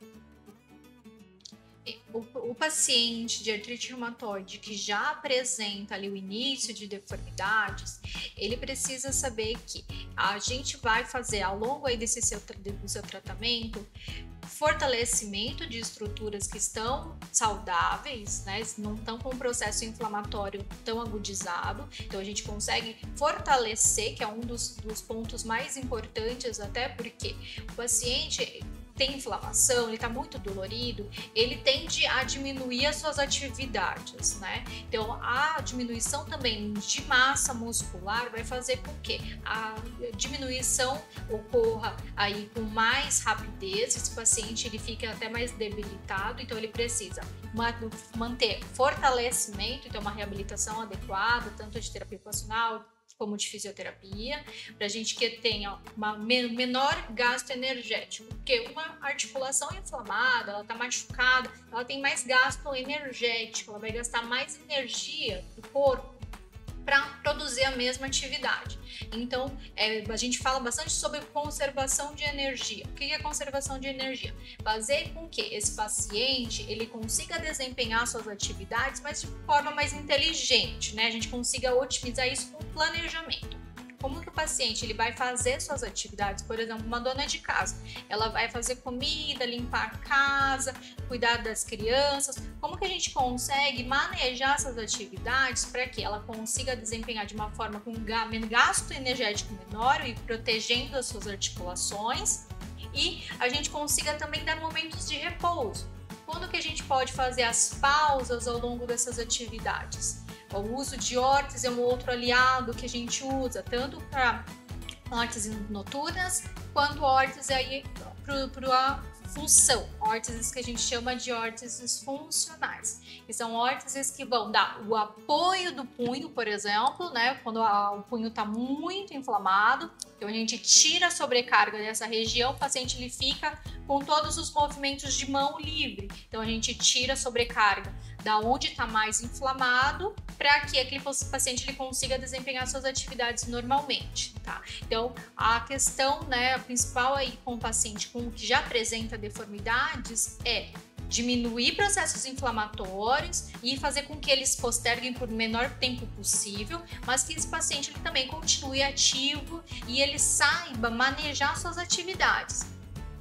O paciente de artrite reumatoide que já apresenta ali o início de deformidades, ele precisa saber que a gente vai fazer ao longo aí do seu tratamento fortalecimento de estruturas que estão saudáveis, né? Não estão com um processo inflamatório tão agudizado. Então a gente consegue fortalecer, que é um dos pontos mais importantes, até porque o paciente tem inflamação, ele está muito dolorido, ele tende a diminuir as suas atividades, né? Então, a diminuição também de massa muscular vai fazer com que a diminuição ocorra aí com mais rapidez, esse paciente ele fica até mais debilitado, então ele precisa manter fortalecimento, então uma reabilitação adequada, tanto de terapia ocupacional como de fisioterapia, para a gente que tenha um menor gasto energético, porque uma articulação inflamada, ela está machucada, ela tem mais gasto energético, ela vai gastar mais energia do corpo para produzir a mesma atividade. Então, a gente fala bastante sobre conservação de energia. O que é conservação de energia? Fazer com que esse paciente ele consiga desempenhar suas atividades, mas de forma mais inteligente, né? A gente consiga otimizar isso com planejamento. Como que o paciente ele vai fazer suas atividades? Por exemplo, uma dona de casa, ela vai fazer comida, limpar a casa, cuidar das crianças. Como que a gente consegue manejar essas atividades para que ela consiga desempenhar de uma forma com gasto energético menor e protegendo as suas articulações, e a gente consiga também dar momentos de repouso? Quando que a gente pode fazer as pausas ao longo dessas atividades? O uso de órtese é um outro aliado que a gente usa, tanto para órteses noturnas, quanto órtese aí para a função, órteses que a gente chama de órteses funcionais, que são órteses que vão dar o apoio do punho, por exemplo, né, quando o punho está muito inflamado, então a gente tira a sobrecarga dessa região, o paciente ele fica com todos os movimentos de mão livre, então a gente tira a sobrecarga da onde está mais inflamado, para que aquele paciente ele consiga desempenhar suas atividades normalmente, tá? Então, a questão, né, a principal aí com o paciente que já apresenta deformidades é diminuir processos inflamatórios e fazer com que eles posterguem por menor tempo possível, mas que esse paciente ele também continue ativo e ele saiba manejar suas atividades.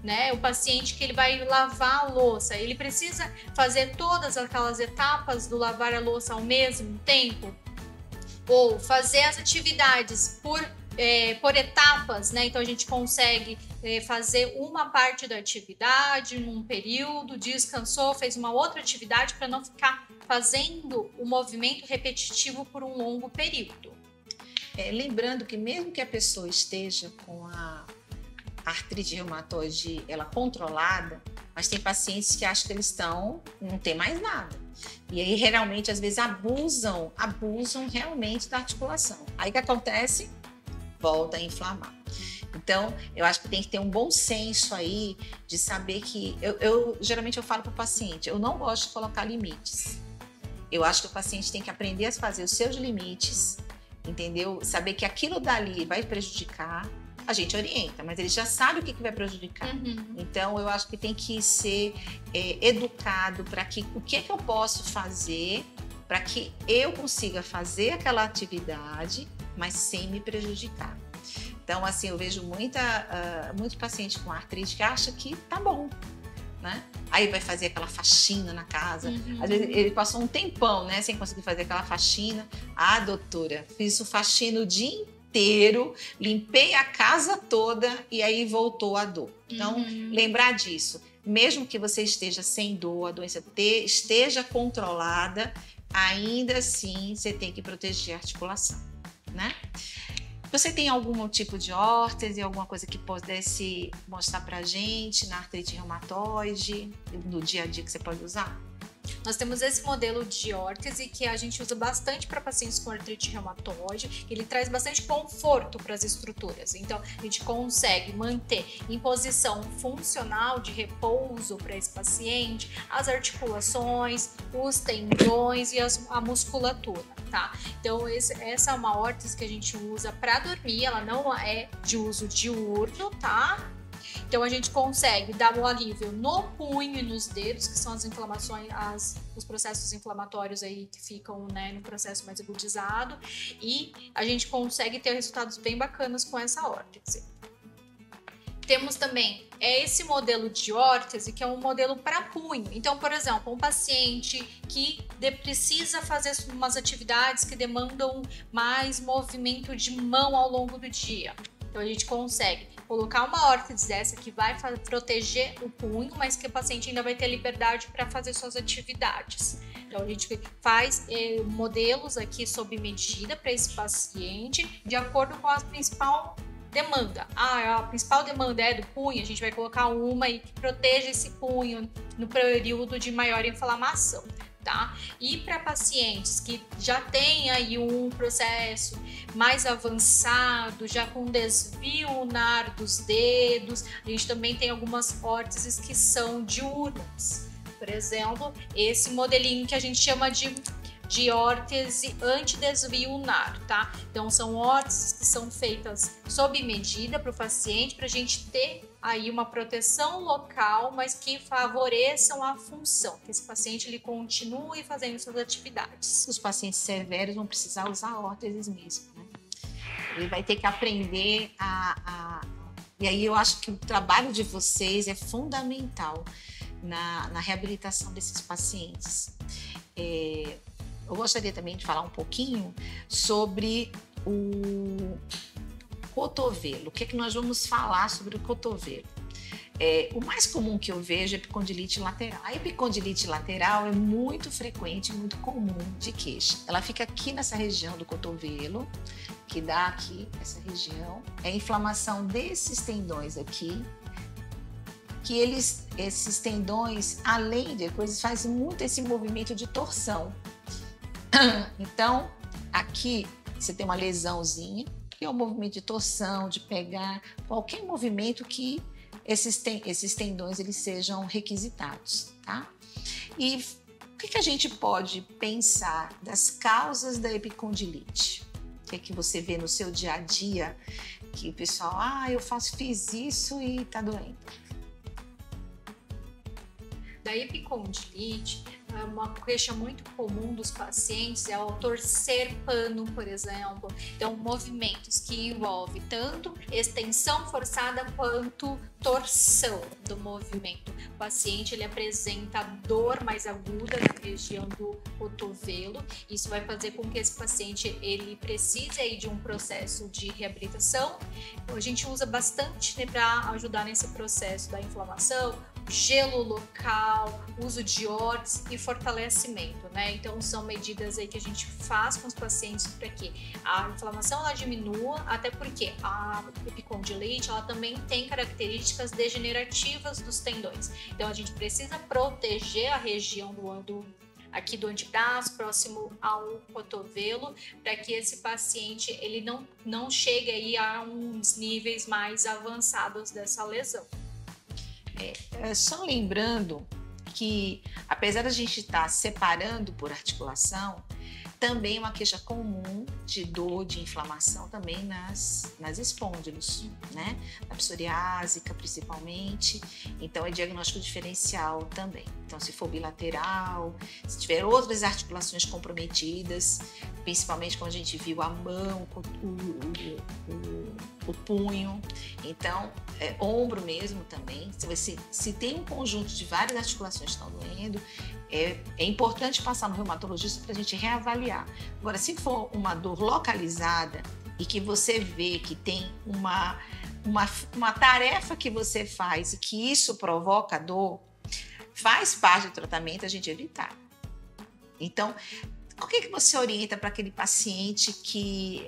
Né? O paciente que ele vai lavar a louça, ele precisa fazer todas aquelas etapas do lavar a louça ao mesmo tempo? Ou fazer as atividades por etapas, né? Então a gente consegue fazer uma parte da atividade num período, descansou, fez uma outra atividade para não ficar fazendo o movimento repetitivo por um longo período. Lembrando que mesmo que a pessoa esteja com a artrite reumatoide ela controlada, mas tem pacientes que acham que eles não tem mais nada. E aí realmente às vezes abusam realmente da articulação. Aí o que acontece? Volta a inflamar. Então, eu acho que tem que ter um bom senso aí de saber que geralmente eu falo para o paciente, eu não gosto de colocar limites. Eu acho que o paciente tem que aprender a fazer os seus limites, entendeu? Saber que aquilo dali vai prejudicar. A gente orienta, mas ele já sabe o que vai prejudicar. Uhum. Então, eu acho que tem que ser educado para que o que eu posso fazer para que eu consiga fazer aquela atividade, mas sem me prejudicar. Então, assim, eu vejo muito paciente com artrite que acha que tá bom, né? Aí vai fazer aquela faxina na casa. Uhum. Às vezes ele passou um tempão, né, sem conseguir fazer aquela faxina. Ah, doutora, fiz o faxina o dia inteiro, limpei a casa toda e aí voltou a dor. Então, lembrar disso. Mesmo que você esteja sem dor, a doença esteja controlada, ainda assim você tem que proteger a articulação, né? Você tem algum tipo de órtese, alguma coisa que pudesse mostrar pra gente na artrite reumatoide, no dia a dia que você pode usar? Nós temos esse modelo de órtese que a gente usa bastante para pacientes com artrite reumatoide, ele traz bastante conforto para as estruturas. Então, a gente consegue manter em posição funcional de repouso para esse paciente as articulações, os tendões e a musculatura, tá? Então, essa é uma órtese que a gente usa para dormir, ela não é de uso diurno, tá? Então, a gente consegue dar um alívio no punho e nos dedos, que são as inflamações, os processos inflamatórios aí que ficam, né, no processo mais agudizado, e a gente consegue ter resultados bem bacanas com essa órtese. Temos também esse modelo de órtese, que é um modelo para punho. Então, por exemplo, um paciente que precisa fazer umas atividades que demandam mais movimento de mão ao longo do dia. Então a gente consegue colocar uma órtese dessa que vai proteger o punho, mas que o paciente ainda vai ter liberdade para fazer suas atividades. Então a gente faz modelos aqui sob medida para esse paciente, de acordo com a principal demanda. A principal demanda é do punho, a gente vai colocar uma aí que proteja esse punho no período de maior inflamação. Tá? E para pacientes que já têm aí um processo mais avançado, já com desvio ulnar dos dedos, a gente também tem algumas órteses que são diurnas. Por exemplo, esse modelinho que a gente chama de órtese antidesvio ulnar, tá? Então são órteses que são feitas sob medida para o paciente, para a gente ter aí uma proteção local, mas que favoreçam a função, que esse paciente ele continue fazendo suas atividades. Os pacientes severos vão precisar usar órteses mesmo, né? Ele vai ter que aprender E aí eu acho que o trabalho de vocês é fundamental na reabilitação desses pacientes. Eu gostaria também de falar um pouquinho sobre o cotovelo. O que é que nós vamos falar sobre o cotovelo? O mais comum que eu vejo é epicondilite lateral. A epicondilite lateral é muito frequente, muito comum de queixa. Ela fica aqui nessa região do cotovelo, que dá aqui essa região. É a inflamação desses tendões aqui, que esses tendões, além de coisas, fazem muito esse movimento de torção. Então, aqui você tem uma lesãozinha, que é um movimento de torção, de pegar, qualquer movimento que esses tendões eles sejam requisitados, tá? E o que a gente pode pensar das causas da epicondilite? O que é que você vê no seu dia a dia que o pessoal, fiz isso e tá doendo? Da epicondilite, uma queixa muito comum dos pacientes é o torcer pano, por exemplo. Então, movimentos que envolvem tanto extensão forçada quanto torção do movimento. O paciente ele apresenta dor mais aguda na região do cotovelo. Isso vai fazer com que esse paciente ele precise aí de um processo de reabilitação. Então, a gente usa bastante, né, para ajudar nesse processo da inflamação, gelo local, uso de órtese e fortalecimento, né? Então são medidas aí que a gente faz com os pacientes para que a inflamação ela diminua, até porque a epicondilite ela também tem características degenerativas dos tendões. Então a gente precisa proteger a região aqui do antebraço, próximo ao cotovelo, para que esse paciente ele não chegue aí a uns níveis mais avançados dessa lesão. Só lembrando que, apesar da gente estar separando por articulação, também é uma queixa comum de dor, de inflamação também nas espôndilos, né? Na psoriásica, principalmente. Então, é diagnóstico diferencial também. Então, se for bilateral, se tiver outras articulações comprometidas, principalmente quando a gente viu a mão, o punho, então, ombro mesmo também. Se tem um conjunto de várias articulações que estão doendo, é importante passar no reumatologista para a gente reavaliar. Agora, se for uma dor localizada e que você vê que tem uma tarefa que você faz e que isso provoca dor, faz parte do tratamento a gente evitar. Então, o que você orienta para aquele paciente que,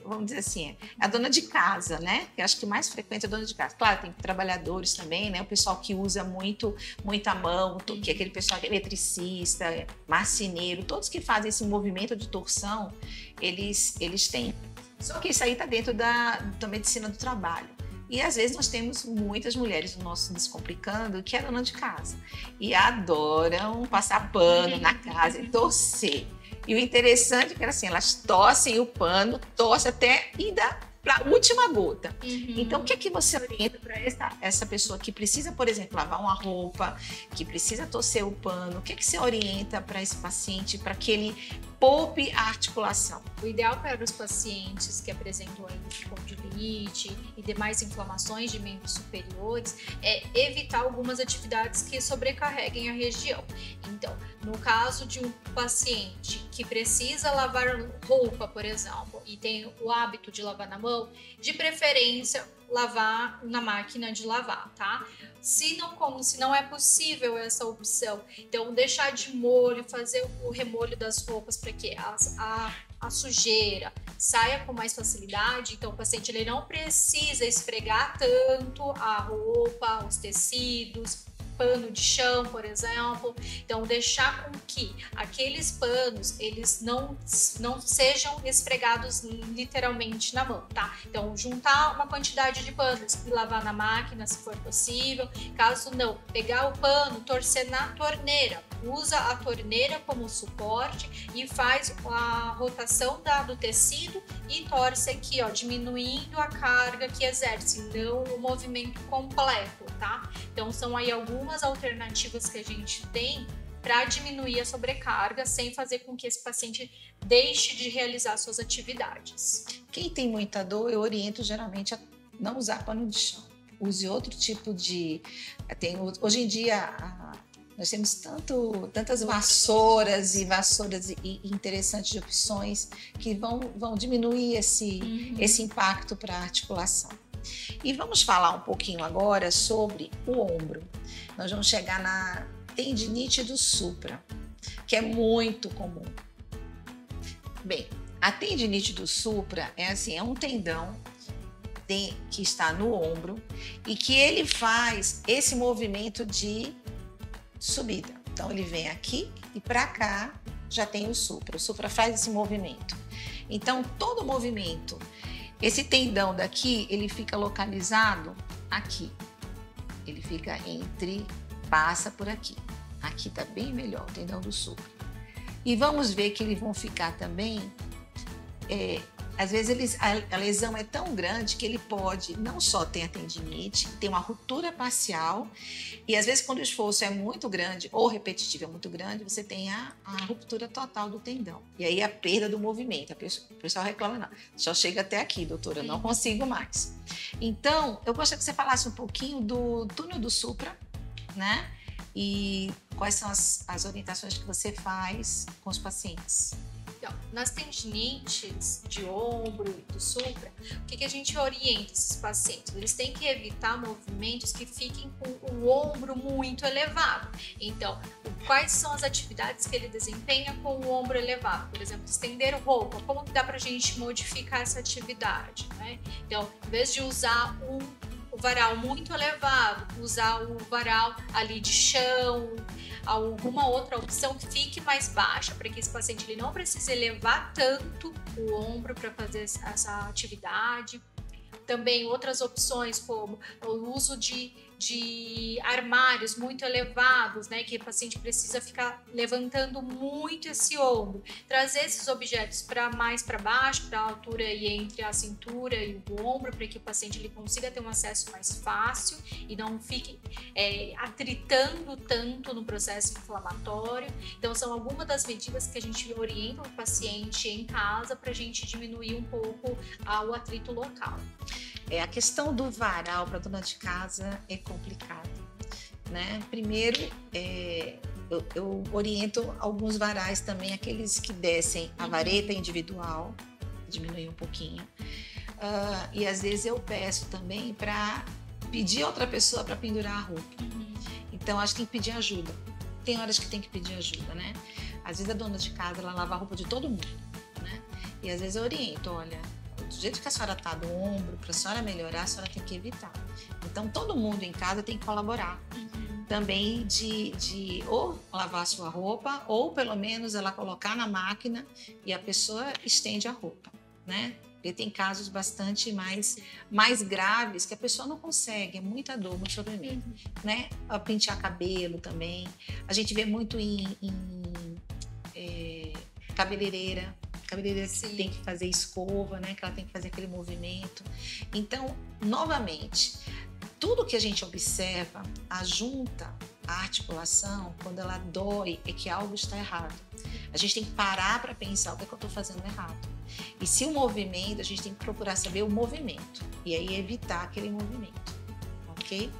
vamos dizer assim, é a dona de casa, né? Eu acho que o mais frequente é a dona de casa. Claro, tem trabalhadores também, né? O pessoal que usa muita mão, que é aquele pessoal que é eletricista, marceneiro, todos que fazem esse movimento de torção, eles têm. Só que isso aí está dentro da medicina do trabalho. E às vezes nós temos muitas mulheres no nosso Descomplicando que é dona de casa e adoram passar pano na casa e torcer. E o interessante é que assim, elas torcem o pano, torcem até ir para a última gota. Então, o que é que você orienta para essa pessoa que precisa, por exemplo, lavar uma roupa, que precisa torcer o pano? O que é que você orienta para esse paciente para que ele poupe a articulação? O ideal para os pacientes que apresentam epicondilite e demais inflamações de membros superiores é evitar algumas atividades que sobrecarreguem a região. Então, no caso de um paciente que precisa lavar roupa, por exemplo, e tem o hábito de lavar na mão, mão, de preferência lavar na máquina de lavar, tá? Se não é possível essa opção, então deixar de molho, fazer o remolho das roupas para que a sujeira saia com mais facilidade. Então o paciente ele não precisa esfregar tanto a roupa, os tecidos, pano de chão, por exemplo. Então deixar com que aqueles panos eles não sejam esfregados literalmente na mão, tá? Então juntar uma quantidade de panos e lavar na máquina se for possível. Caso não, pegar o pano, torcer na torneira, usa a torneira como suporte e faz a rotação do tecido e torce aqui, ó, diminuindo a carga que exerce, não o movimento completo, tá? Então são aí algumas alternativas que a gente tem para diminuir a sobrecarga sem fazer com que esse paciente deixe de realizar suas atividades. Quem tem muita dor, eu oriento geralmente a não usar pano de chão. Use outro tipo de... Hoje em dia nós temos tantas vassouras e interessantes de opções que vão diminuir esse impacto para a articulação. E vamos falar um pouquinho agora sobre o ombro. Nós vamos chegar na tendinite do supra, que é muito comum. Bem, a tendinite do supra é um tendão que está no ombro e que ele faz esse movimento de subida. Então ele vem aqui e para cá já tem o supra. O supra faz esse movimento. Então todo movimento, esse tendão daqui, ele fica localizado aqui. Ele fica passa por aqui. Aqui tá bem melhor o tendão do supra. E vamos ver que eles vão ficar também, às vezes a lesão é tão grande que ele pode não só ter a tendinite, ter uma ruptura parcial, e às vezes quando o esforço é muito grande ou repetitivo é muito grande, você tem a ruptura total do tendão. E aí a perda do movimento. O pessoal reclama, não, só chega até aqui, doutora, não consigo mais. Então, eu gostaria que você falasse um pouquinho do túnel do supra, né? E quais são as orientações que você faz com os pacientes? Então, nas tendinites de ombro e do supra, o que a gente orienta esses pacientes? Eles têm que evitar movimentos que fiquem com o ombro muito elevado. Então, quais são as atividades que ele desempenha com o ombro elevado? Por exemplo, estender roupa. Como que dá pra gente modificar essa atividade, né? Então, em vez de usar o varal muito elevado, usar o varal ali de chão, alguma outra opção que fique mais baixa, para que esse paciente ele não precise elevar tanto o ombro para fazer essa atividade. Também outras opções como o uso de armários muito elevados, né, que o paciente precisa ficar levantando muito esse ombro. Trazer esses objetos mais para baixo, para a altura e entre a cintura e o ombro, para que o paciente ele consiga ter um acesso mais fácil e não fique atritando tanto no processo inflamatório. Então são algumas das medidas que a gente orienta o paciente em casa para a gente diminuir um pouco o atrito local. A questão do varal para dona de casa é complicado, né? Primeiro, eu oriento alguns varais também, aqueles que descem a vareta individual, diminuir um pouquinho. E às vezes eu peço também para pedir outra pessoa para pendurar a roupa. Então, acho que tem que pedir ajuda. Tem horas que tem que pedir ajuda, né? Às vezes a dona de casa, ela lava a roupa de todo mundo, né? E às vezes eu oriento, olha, do jeito que a senhora está do ombro, para a senhora melhorar, a senhora tem que evitar. Então, todo mundo em casa tem que colaborar. Também de ou lavar a sua roupa, ou pelo menos ela colocar na máquina e a pessoa estende a roupa, né? Porque tem casos bastante mais graves que a pessoa não consegue, é muita dor, muito sofrimento, né? Pentear cabelo também. A gente vê muito em cabeleireira. Cabeleireira que tem que fazer escova, né? Que ela tem que fazer aquele movimento. Então, novamente, tudo que a gente observa, a junta, a articulação, quando ela dói, é que algo está errado. A gente tem que parar para pensar o que é que eu estou fazendo errado. E se o movimento, a gente tem que procurar saber o movimento. E aí evitar aquele movimento, ok?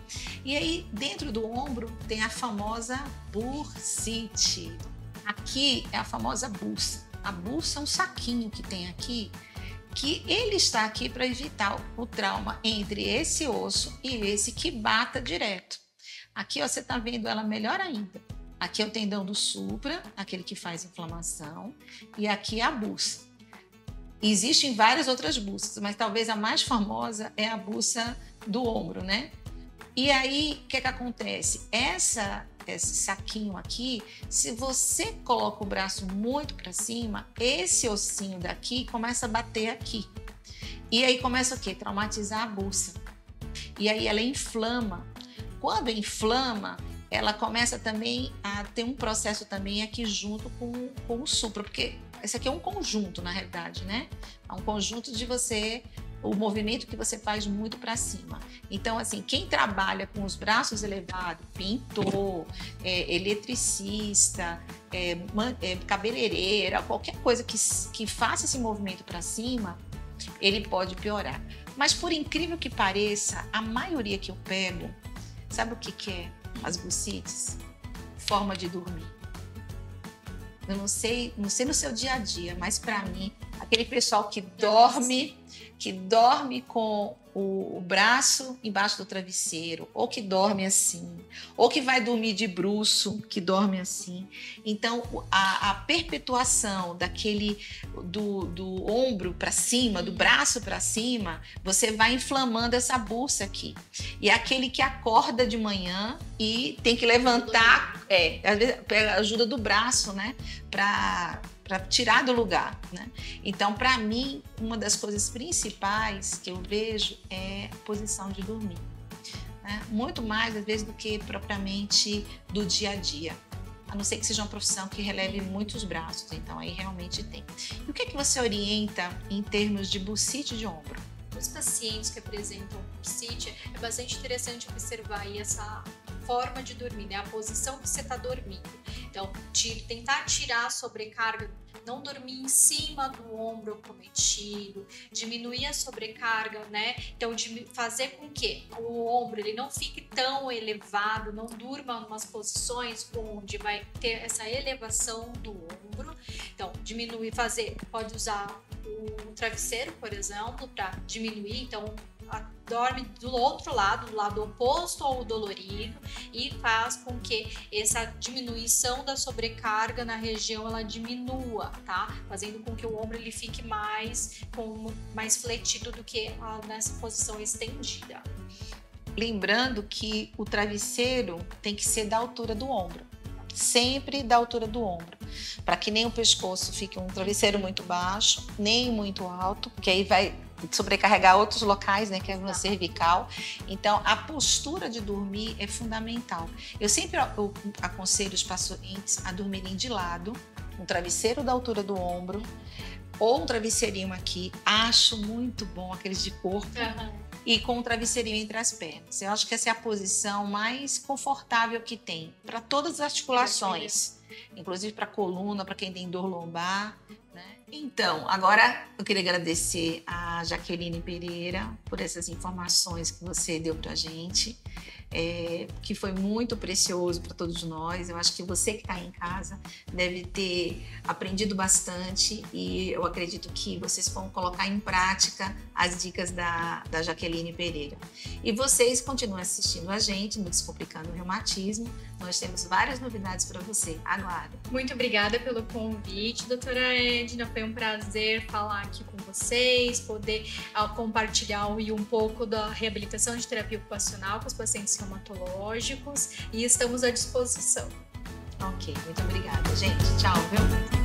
E aí, dentro do ombro, tem a famosa bursite. Aqui é a famosa bursa. A bursa é um saquinho que tem aqui, que ele está aqui para evitar o trauma entre esse osso e esse que bata direto. Aqui, ó, você está vendo ela melhor ainda. Aqui é o tendão do supra, aquele que faz inflamação, e aqui é a buça. Existem várias outras buças, mas talvez a mais famosa é a buça do ombro, né? E aí, o que acontece? Esse saquinho aqui, se você coloca o braço muito para cima, esse ossinho daqui começa a bater aqui. E aí começa o quê? Traumatizar a buça. E aí ela inflama. Quando inflama, ela começa também a ter um processo também aqui junto com o supra, porque esse aqui é um conjunto, na realidade, né? É um conjunto de o movimento que você faz muito para cima. Então, assim, quem trabalha com os braços elevados, pintor, eletricista, cabeleireira, qualquer coisa que faça esse movimento para cima, ele pode piorar. Mas, por incrível que pareça, a maioria que eu pego, sabe o que é? As bucites, forma de dormir. Eu não sei no seu dia a dia, mas para mim, aquele pessoal que dorme com o braço embaixo do travesseiro, ou que dorme assim, ou que vai dormir de bruço, que dorme assim. Então, a perpetuação do ombro para cima, do braço para cima, você vai inflamando essa buça aqui. E aquele que acorda de manhã e tem que levantar, às vezes pega a ajuda do braço, né, para tirar do lugar, né? Então, para mim, uma das coisas principais que eu vejo é a posição de dormir, né? Muito mais, às vezes, do que propriamente do dia a dia. A não ser que seja uma profissão que releve muitos braços, então aí realmente tem. E o que você orienta em termos de bucite de ombro? Os pacientes que apresentam bursite, é bastante interessante observar aí essa forma de dormir, né? A posição que você está dormindo. Então, tentar tirar a sobrecarga, não dormir em cima do ombro acometido, diminuir a sobrecarga, né? Então, fazer com que o ombro ele não fique tão elevado, não durma em umas posições onde vai ter essa elevação do ombro. Então, diminuir, pode usar o travesseiro, por exemplo, para diminuir. Então, dorme do outro lado, do lado oposto ao dolorido, e faz com que essa diminuição da sobrecarga na região ela diminua, tá? Fazendo com que o ombro ele fique mais fletido do que nessa posição estendida. Lembrando que o travesseiro tem que ser da altura do ombro, sempre da altura do ombro, para que nem o pescoço fique um travesseiro muito baixo, nem muito alto, porque aí vai sobrecarregar outros locais, né, que é a cervical. Então, a postura de dormir é fundamental. Eu sempre aconselho os pacientes a dormirem de lado, um travesseiro da altura do ombro, ou um travesseirinho aqui. Acho muito bom aqueles de corpo. E com um travesseirinho entre as pernas. Eu acho que essa é a posição mais confortável que tem para todas as articulações, inclusive para a coluna, para quem tem dor lombar, né? Então, agora eu queria agradecer a Jaqueline Pereira por essas informações que você deu para a gente, que foi muito precioso para todos nós. Eu acho que você que está aí em casa deve ter aprendido bastante, e eu acredito que vocês vão colocar em prática as dicas da Jaqueline Pereira. E vocês continuem assistindo a gente no Descomplicando o Reumatismo. Nós temos várias novidades para você. Aguardem. Muito obrigada pelo convite, doutora Edna. Foi um prazer falar aqui com vocês, poder compartilhar um pouco da reabilitação de terapia ocupacional com os pacientes reumatológicos, e estamos à disposição. Ok, muito obrigada, gente. Tchau, viu?